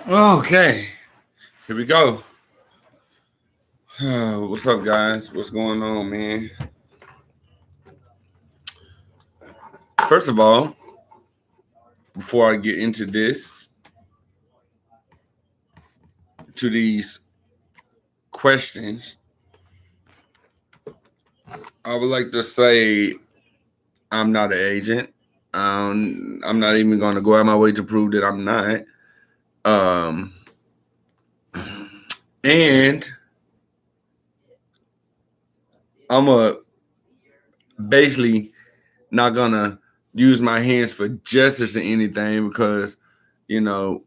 Okay, here we go. What's up, guys? What's going on, man? First of all, before I get into this, to these questions, I would like to say I'm not an agent. I'm not even going to go out of my way to prove that I'm not. Um, and I'm basically not gonna use my hands for gestures or anything because you know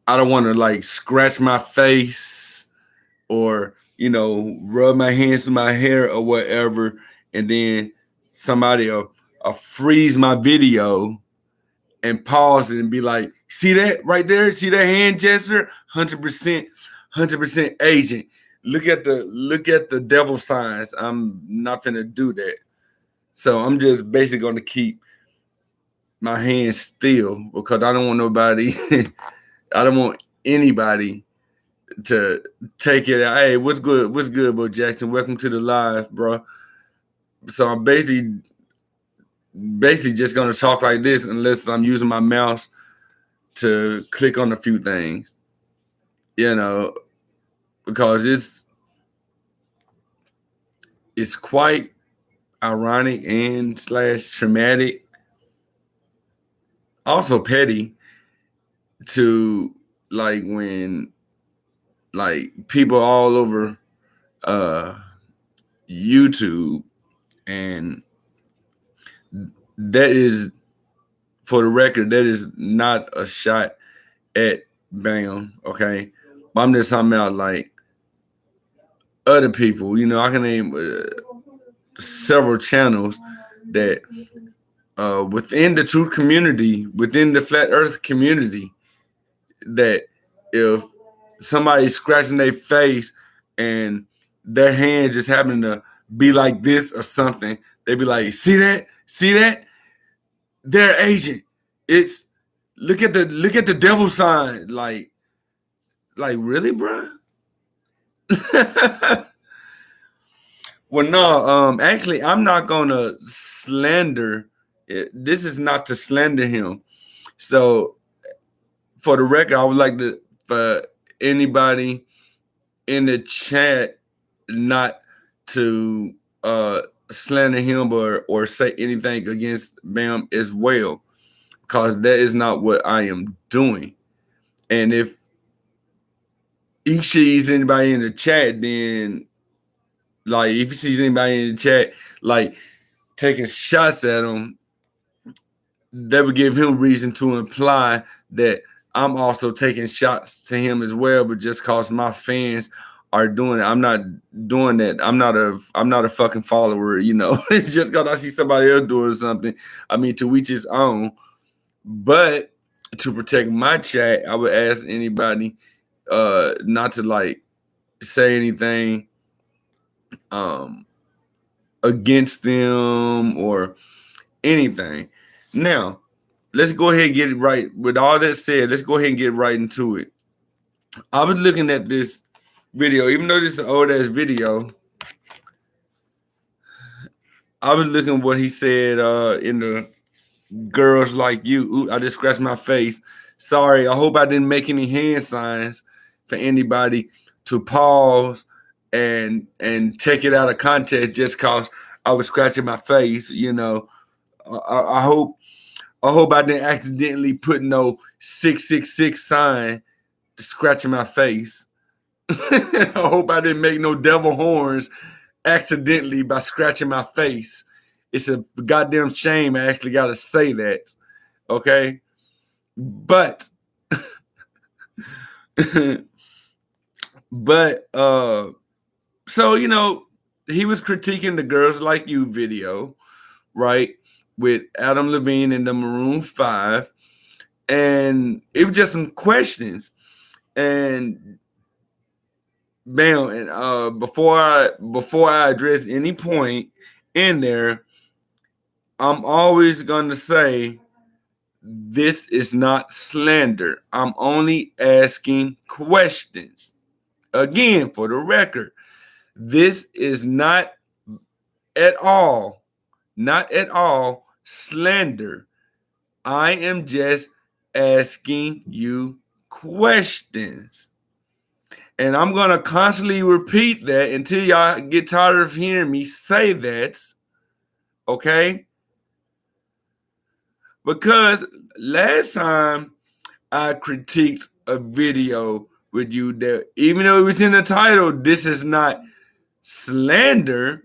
I don't want to like scratch my face or rub my hands to my hair or whatever, and then somebody will freeze my video and pause it and be like, "See that right there? See that hand gesture? 100%, 100% agent. Look at the devil signs. I'm not gonna do that. So I'm just basically gonna keep my hands still because I don't want nobody. I don't want anybody to take it. Hey, what's good? What's good, Bo Jackson? Welcome to the live, bro. So I'm basically just gonna talk like this unless I'm using my mouse to click on a few things, you know, because it's quite ironic and slash traumatic, also petty to like when like people all over uh YouTube, and that is, for the record, that is not a shot at Bam, okay? But I'm just talking about like other people. I can name several channels that within the truth community, within the flat Earth community, that if somebody's scratching their face and their hand just happen to be like this or something, they be like, "See that? See that? Their agent. It's look at the devil sign. Like really, bro." Well, no. Actually, I'm not gonna slander. This is not to slander him. So, for the record, I would like to for anybody in the chat not to slander him or say anything against Bam as well, because that is not what I am doing. And if he sees anybody in the chat, then like if he sees anybody in the chat like taking shots at him, that would give him reason to imply that I'm also taking shots to him as well. But just cause my fans are doing it, I'm not doing that. I'm not a fucking follower. It's just cause I see somebody else doing something. I mean, to each his own. But to protect my chat, I would ask anybody not to like say anything um against them or anything. Now, let's go ahead and get it right. With all that said, let's go ahead and get right into it. I was looking at this video, even though this is an old ass video. I was looking what he said in the girls like you. Ooh, I just scratched my face. Sorry, I hope I didn't make any hand signs for anybody to pause and take it out of context just cause I was scratching my face. I hope I didn't accidentally put no 666 sign scratching my face. I hope I didn't make no devil horns accidentally by scratching my face. It's a goddamn shame I actually got to say that. Okay? But but so he was critiquing the Girls Like You video, right? With Adam Levine and the Maroon 5, and it was just some questions. And bam, and before I address any point in there, I'm always gonna say this is not slander. I'm only asking questions. Again, for the record, this is not at all, not at all slander. I am just asking you questions. And I'm going to constantly repeat that until y'all get tired of hearing me say that. Okay? Because last time I critiqued a video with you that, even though it was in the title, this is not slander,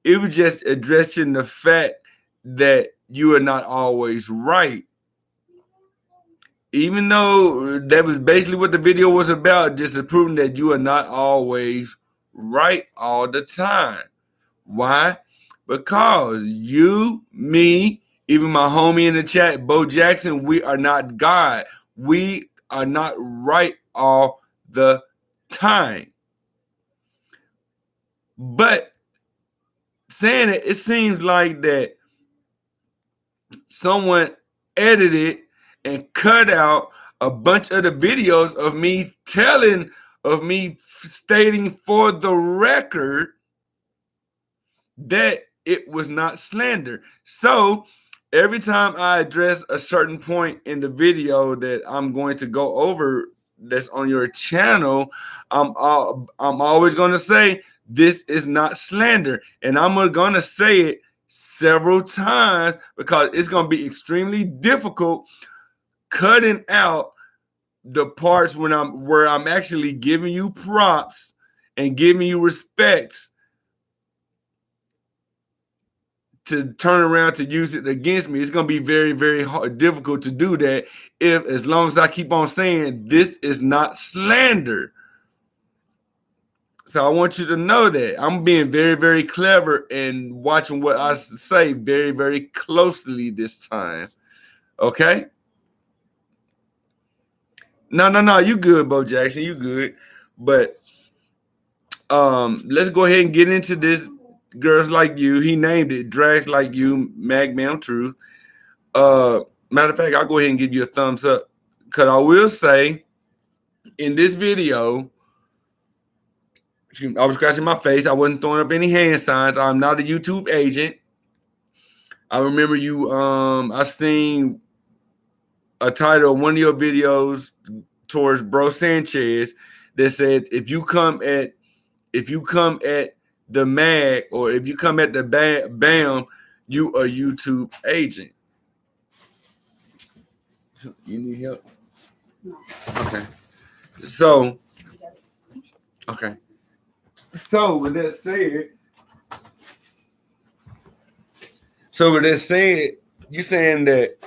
it was just addressing the fact that you are not always right. Even though that was basically what the video was about, just proving that you are not always right all the time. Why? Because you, me, even my homie in the chat, Bo Jackson, we are not God. We are not right all the time. But saying it, it seems like that someone edited and cut out a bunch of the videos of me stating for the record that it was not slander. So every time I address a certain point in the video that I'm going to go over that's on your channel, I'm always going to say this is not slander, and I'm going to say it several times because it's going to be extremely difficult cutting out the parts where I'm actually giving you props and giving you respects to turn around to use it against me. It's going to be very, very hard, difficult to do that as long as I keep on saying this is not slander. So I want you to know that I'm being very, very clever and watching what I say very, very closely this time. Okay? No, you good, Bo Jackson. You good. But let's go ahead and get into this. Girls Like You. He named it Drags Like You, Magman Truth. Matter of fact, I'll go ahead and give you a thumbs up. Because I will say, in this video, I was scratching my face. I wasn't throwing up any hand signs. I'm not a YouTube agent. I remember you, I seen a title of one of your videos towards Bro Sanchez that said, if you come at the mag, or if you come at the BAM, you a YouTube agent. You need help? No. Okay. So with that said, you saying that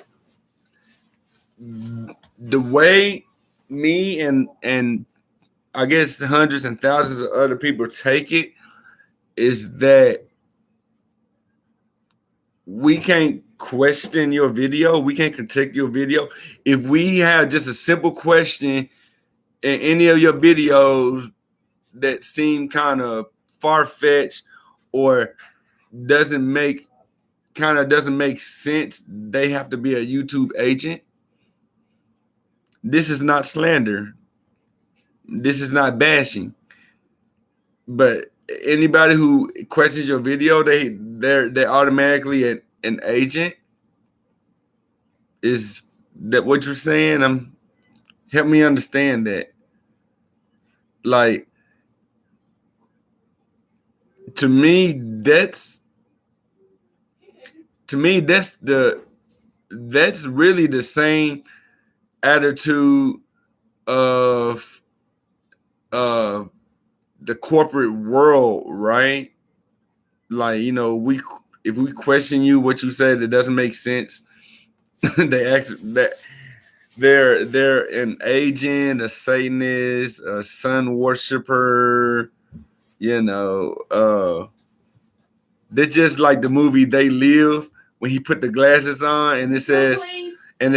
the way me and I guess hundreds and thousands of other people take it is that we can't question your video. We can't critique your video. If we have just a simple question in any of your videos that seem kind of far-fetched or doesn't make sense, they have to be a YouTube agent. This is not slander. This is not bashing. But anybody who questions your video, they're automatically an agent. Is that what you're saying? Help me understand that. Like, to me, that's really the same attitude of the corporate world, right? Like, if we question you, what you said that doesn't make sense, they ask that they're an agent, a Satanist, a sun worshiper, they're just like the movie They Live, when he put the glasses on and it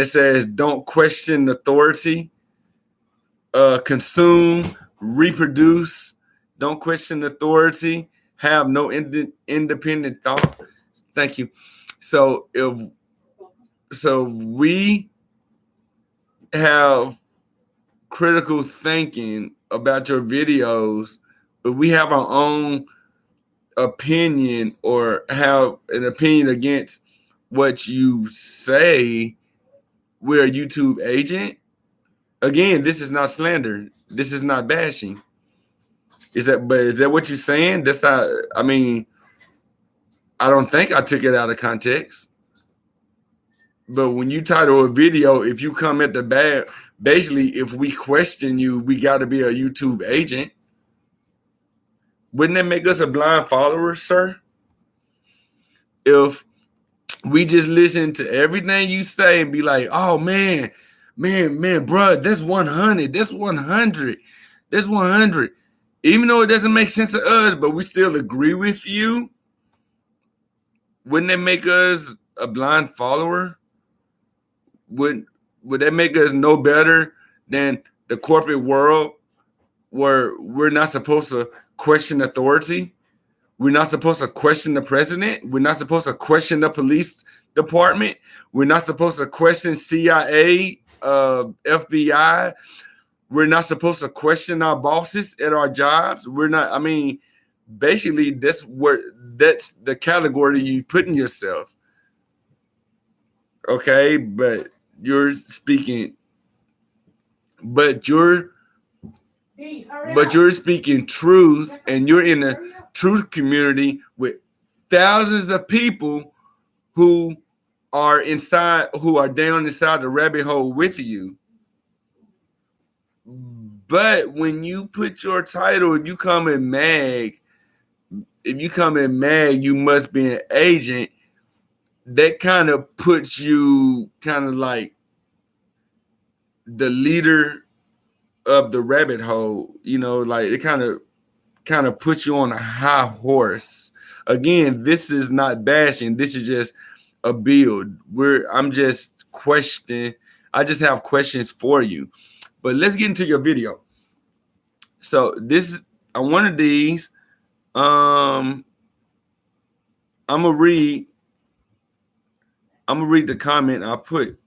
says don't question authority, consume, reproduce, don't question authority, have no independent thought. Thank you. So we have critical thinking about your videos, but we have our own opinion or have an opinion against what you say, we're a YouTube agent. Again, this is not slander. This is not bashing. Is that what you're saying? That's not. I mean, I don't think I took it out of context. But when you title a video, if you come at the bad, basically, if we question you, we got to be a YouTube agent. Wouldn't that make us a blind follower, sir? If we just listen to everything you say and be like, oh man, bro, that's 100, that's 100, that's 100. Even though it doesn't make sense to us, but we still agree with you, wouldn't that make us a blind follower? Would that make us no better than the corporate world where we're not supposed to question authority? We're not supposed to question the president. We're not supposed to question the police department. We're not supposed to question CIA, FBI. We're not supposed to question our bosses at our jobs. We're not. I mean, basically, that's the category you put in yourself. Okay, but you're speaking truth, and you're in a truth community with thousands of people who are down inside the rabbit hole with you. But when you put your title, if you come in mag, you must be an agent. That kind of puts you kind of like the leader of the rabbit hole, like it kind of puts you on a high horse. Again, this is not bashing. This is just a build. I just have questions for you. But let's get into your video. So this on one of these, I'm gonna read the comment I put.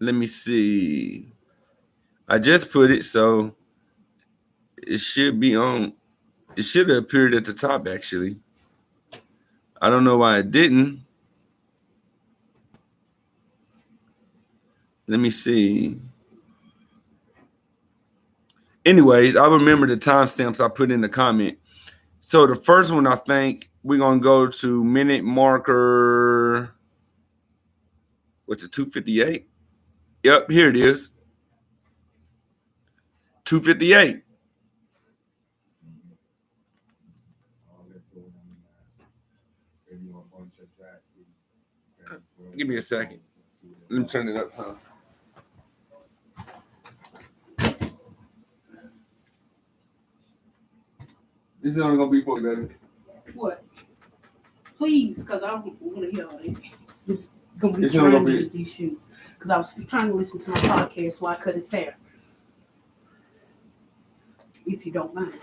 Let me see. I just put it, so it should be on. It should have appeared at the top, actually. I don't know why it didn't. Let me see. Anyways, I remember the timestamps I put in the comment. So the first one, I think we're going to go to minute marker. What's it, 2:58? Yep, here it is. 2:58. Give me a second. Let me turn it up some. This is only gonna be for you, baby. What? Please, because I don't want to hear all that. It's gonna be trying to get these shoes. Because I was trying to listen to my podcast while I cut his hair. If you don't mind.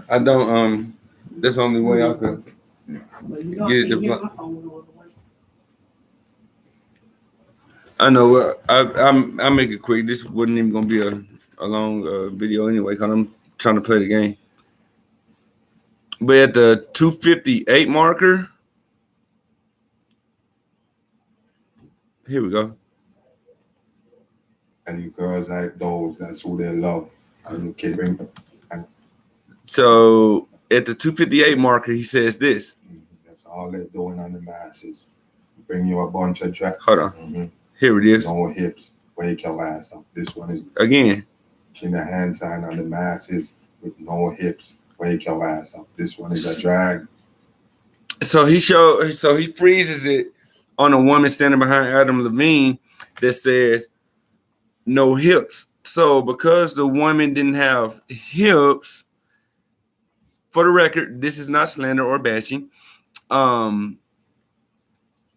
I don't. That's the only way I could get it to. I know. I make it quick. This wasn't even gonna be a long video anyway, because I'm trying to play the game. But at the 2:58 marker, here we go. And you girls like those, that's who they love. And you can bring them. So at the 2:58 marker, he says this. That's all they're doing on the masses. Bring you a bunch of tracks. Hold on. Mm-hmm. Here it is. No hips. Wake your ass up. This one is again. Chin the hand sign on the masses with no hips. Wake your ass up. This one is a drag. So he freezes it on a woman standing behind Adam Levine that says no hips. So because the woman didn't have hips, for the record, this is not slander or bashing. And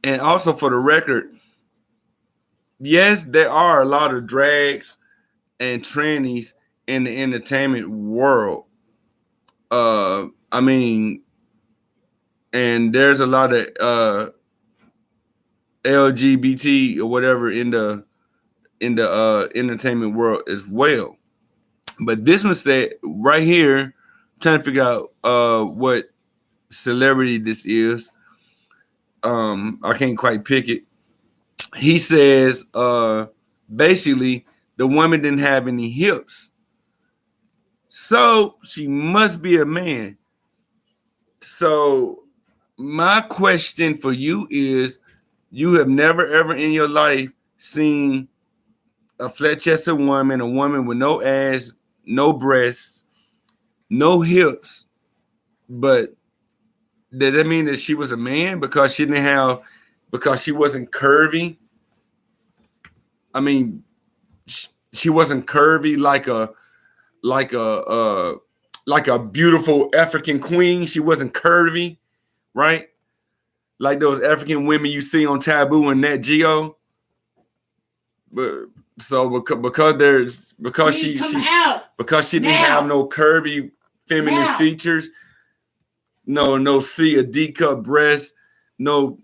also for the record, yes, there are a lot of drags and trannies in the entertainment world. I mean, and there's a lot of LGBT or whatever in the entertainment world as well. But this one said right here, I'm trying to figure out what celebrity this is. I can't quite pick it. He says basically the woman didn't have any hips, so she must be a man. So my question for you is, you have never ever in your life seen a flat chested woman, a woman with no ass, no breasts, no hips, but did that mean that she was a man because she didn't have, because she wasn't curvy? I mean, she wasn't curvy like a like a beautiful African queen. She wasn't curvy, right? Like those African women you see on Taboo and Nat Geo. But so because she didn't have no curvy feminine features, no C a D cup breast, no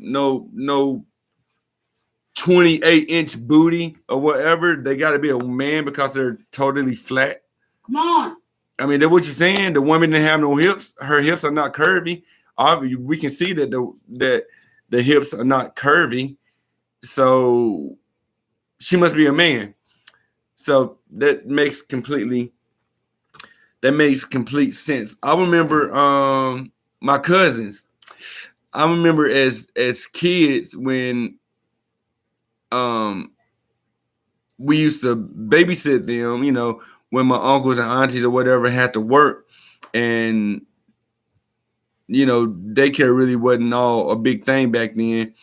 28-inch booty or whatever. They got to be a man because they're totally flat. Come on. I mean, that's what you're saying. The woman didn't have no hips. Her hips are not curvy. Obviously, we can see that the hips are not curvy. So she must be a man. So that makes complete sense. I remember my cousins. I remember as kids when we used to babysit them, you know, when my uncles and aunties or whatever had to work, and you know, daycare really wasn't all a big thing back then.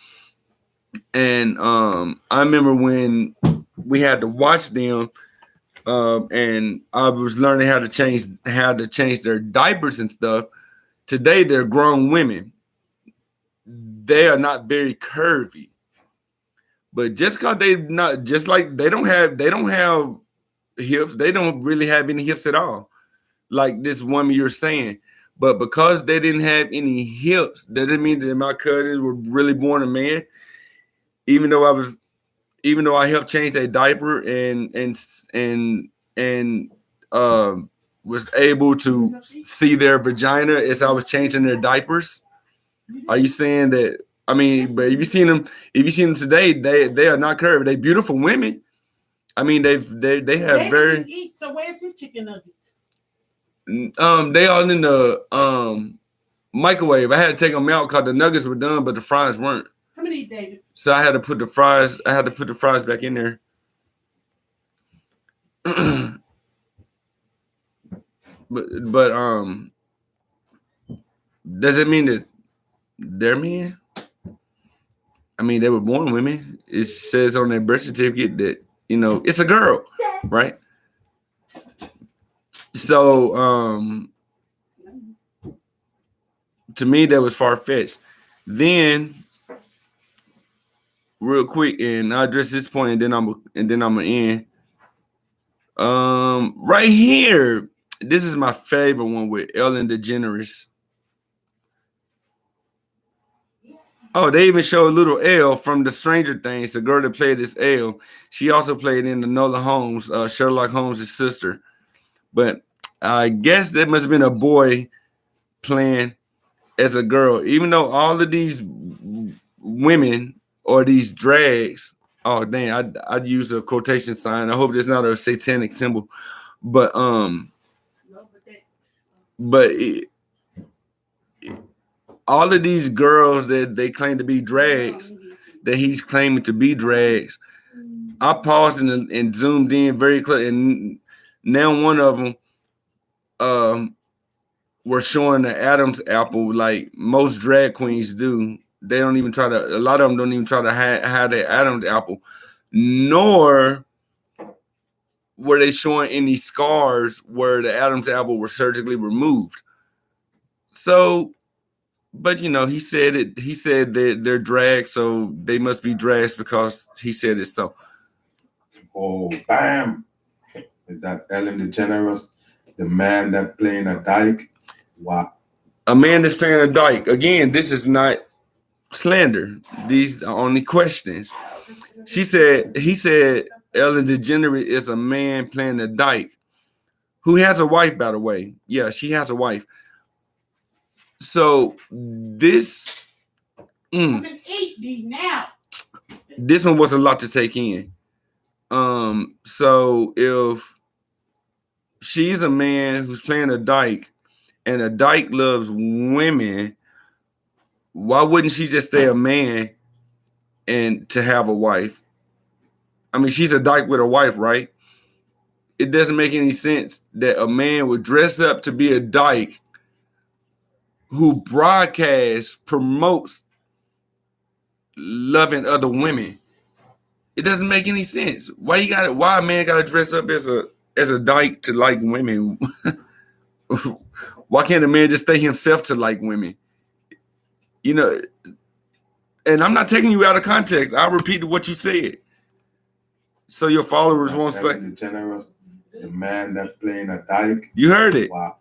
And I remember when we had to watch them, and I was learning how to change their diapers and stuff. Today they're grown women. They are not very curvy. But just because they not, just like they don't have hips, they don't really have any hips at all. Like this woman you're saying. But because they didn't have any hips, that didn't mean that my cousins were really born a man. Even though I helped change their diaper and was able to see their vagina as I was changing their diapers. Are you saying that? I mean, but if you seen them today, they are not curvy. They beautiful women. I mean, they have very. Eat, so where's his chicken nuggets? They all in the microwave. I had to take them out because the nuggets were done, but the fries weren't. How many, David? So I had to put the fries. Back in there. but does it mean that they're men? I mean, they were born women. It says on their birth certificate that, you know, it's a girl, right? So to me that was far-fetched. Then real quick, and I'll address this point, and then I'm gonna end. Right here, this is my favorite one with Ellen DeGeneres. Oh, they even showed little Elle from the Stranger Things, the girl that played this Elle. She also played in Enola Holmes, Sherlock Holmes' sister. But I guess that must have been a boy playing as a girl, even though all of these women or these drags. Oh dang! I'd use a quotation sign. I hope it's not a satanic symbol, but all of these girls that they claim to be drags, that he's claiming to be drags. I paused and zoomed in very clear, and now one of them were showing the Adam's apple like most drag queens do. They don't even try to. A lot of them don't even try to hide their Adam's apple, nor were they showing any scars where the Adam's apple were surgically removed. So, but you know, he said that they're drags, so they must be drags because he said it. So, Oh, bam! Is that Ellen DeGeneres, the man that playing a dyke? Wow. A man that's playing a dyke. Again, this is not slander. These are only questions. He said, Ellen DeGeneres is a man playing a dyke who has a wife, by the way. Yeah, she has a wife. So this, I'm gonna eat these now. this one was a lot to take in. So if she's a man who's playing a dyke and a dyke loves women, why wouldn't she just stay a man and to have a wife? I mean, she's a dyke with a wife, right? It doesn't make any sense that a man would dress up to be a dyke who broadcasts, promotes loving other women. It doesn't make any sense. Why a man gotta dress up as a dyke to like women? Why can't a man just stay himself to like women? You know, and I'm not taking you out of context. I repeated what you said. So your followers won't say. DeGeneres, the man that playing a dyke. You heard it. Wow.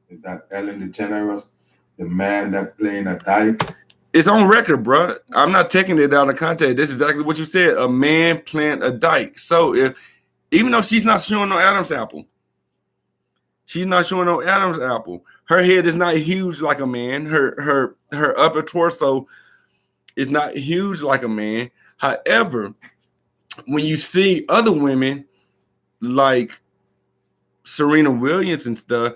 Is that Ellen DeGeneres, the man that playing a dyke? It's on record, bro. I'm not taking it out of context. This is exactly what you said. A man playing a dyke. So even though she's not showing no Adam's apple, her head is not huge like a man. Her upper torso is not huge like a man. However, when you see other women like Serena Williams and stuff,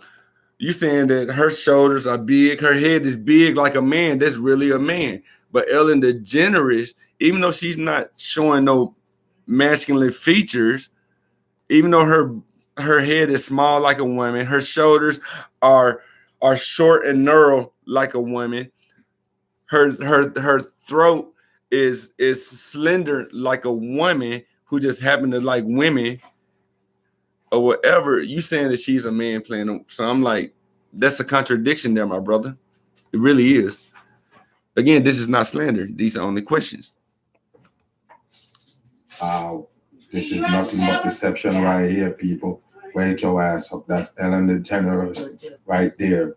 you saying that her shoulders are big, her head is big like a man. That's really a man. But Ellen DeGeneres, even though she's not showing no masculine features, even though her head is small like a woman, her shoulders are short and narrow like a woman. Her throat is slender like a woman who just happened to like women or whatever. You saying that she's a man playing them. So I'm like, that's a contradiction there, my brother. It really is. Again, this is not slander. These are only questions. This is nothing but deception right here, people. Wake your ass up. That's Ellen DeGeneres right there.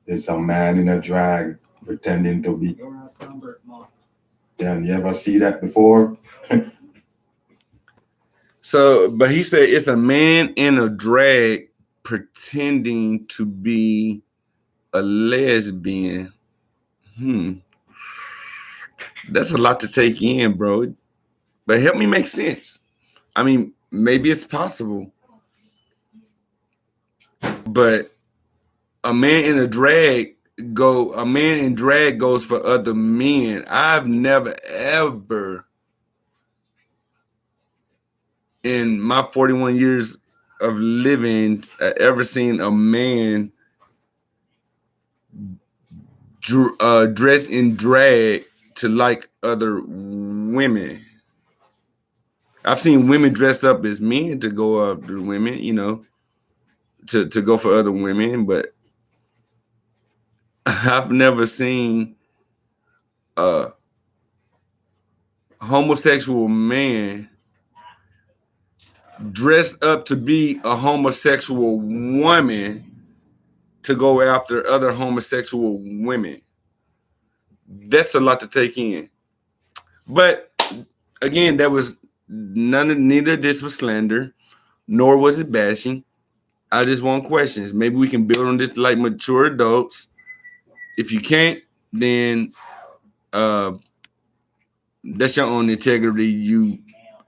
It's a man in a drag pretending to be. Damn, you ever see that before? So, but he said it's a man in a drag pretending to be a lesbian. That's a lot to take in, bro. But help me make sense. I mean, maybe it's possible. But a man in drag goes for other men. I've never ever in my 41 years of living ever seen a man dressed in drag to like other women. I've seen women dress up as men to go after women, you know, to go for other women, but I've never seen a homosexual man dressed up to be a homosexual woman to go after other homosexual women. That's a lot to take in. But again, that was neither of this was slander, nor was it bashing. I just want questions. Maybe we can build on this like mature adults. If you can't, then that's your own integrity you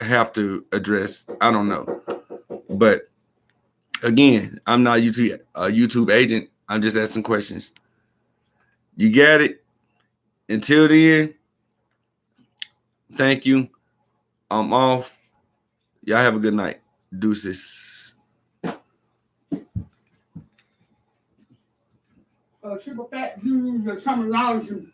have to address. I don't know. But again, I'm not a YouTube agent. I'm just asking questions. You got it? Until then, thank you. I'm off. Y'all have a good night. Deuces. Triple fat dudes or terminology.